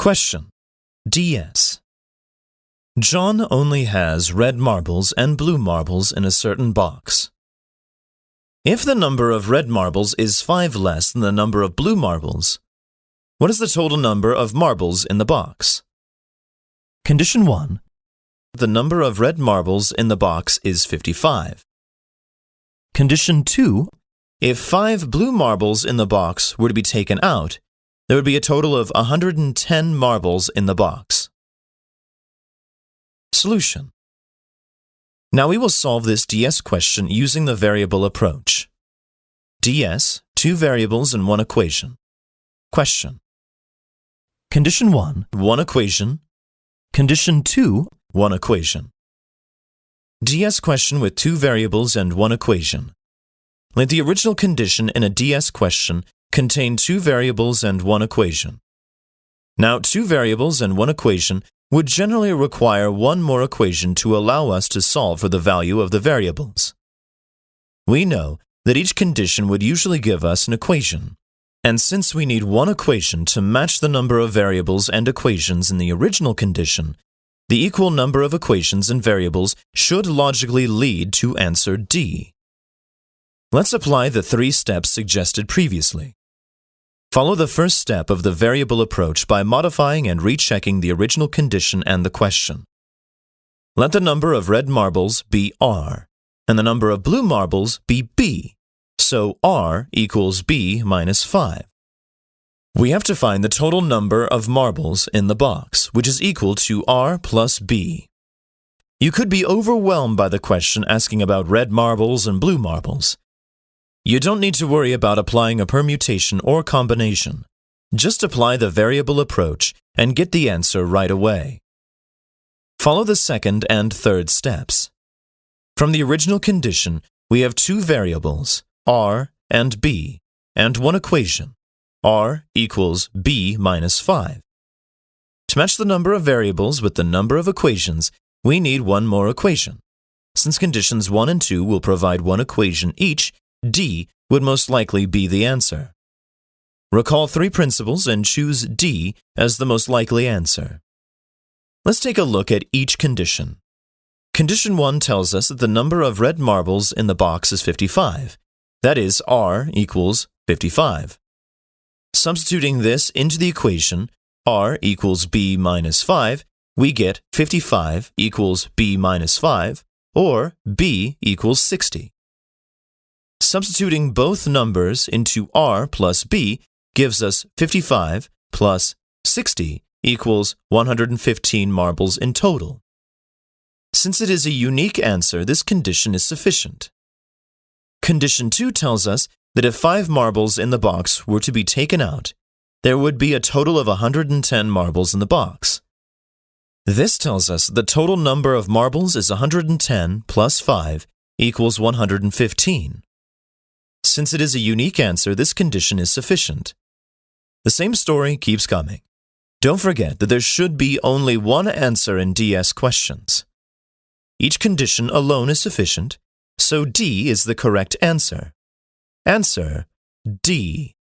Question. DS. John only has red marbles and blue marbles in a certain box. If the number of red marbles is 5 less than the number of blue marbles, what is the total number of marbles in the box? Condition 1. The number of red marbles in the box is 55. Condition 2. If 5 blue marbles in the box were to be taken out, there would be a total of 110 marbles in the box. Solution. Now we will solve this DS question using the variable approach. DS, 2 variables and 1 equation. Question. Condition 1, 1 equation. Condition 2, 1 equation. DS question with 2 variables and 1 equation. Let the original condition in a DS question contain 2 variables and 1 equation. Now, 2 variables and 1 equation would generally require 1 more equation to allow us to solve for the value of the variables. We know that each condition would usually give us an equation, and since we need 1 equation to match the number of variables and equations in the original condition, the equal number of equations and variables should logically lead to answer D. Let's apply the 3 steps suggested previously. Follow the first step of the variable approach by modifying and rechecking the original condition and the question. Let the number of red marbles be R, and the number of blue marbles be B, so R equals B minus 5. We have to find the total number of marbles in the box, which is equal to R plus B. You could be overwhelmed by the question asking about red marbles and blue marbles. You don't need to worry about applying a permutation or combination. Just apply the variable approach and get the answer right away. Follow the second and third steps. From the original condition, we have 2 variables, R and B, and 1 equation, R equals B minus 5. To match the number of variables with the number of equations, we need 1 more equation. Since conditions 1 and 2 will provide 1 equation each, D would most likely be the answer. Recall 3 principles and choose D as the most likely answer. Let's take a look at each condition. Condition 1 tells us that the number of red marbles in the box is 55. That is, R equals 55. Substituting this into the equation, R equals B minus 5, we get 55 equals B minus 5, or B equals 60. Substituting both numbers into R plus B gives us 55 plus 60 equals 115 marbles in total. Since it is a unique answer, this condition is sufficient. Condition 2 tells us that if 5 marbles in the box were to be taken out, there would be a total of 110 marbles in the box. This tells us the total number of marbles is 110 plus 5 equals 115. Since it is a unique answer, this condition is sufficient. The same story keeps coming. Don't forget that there should be only 1 answer in DS questions. Each condition alone is sufficient, so D is the correct answer. Answer D.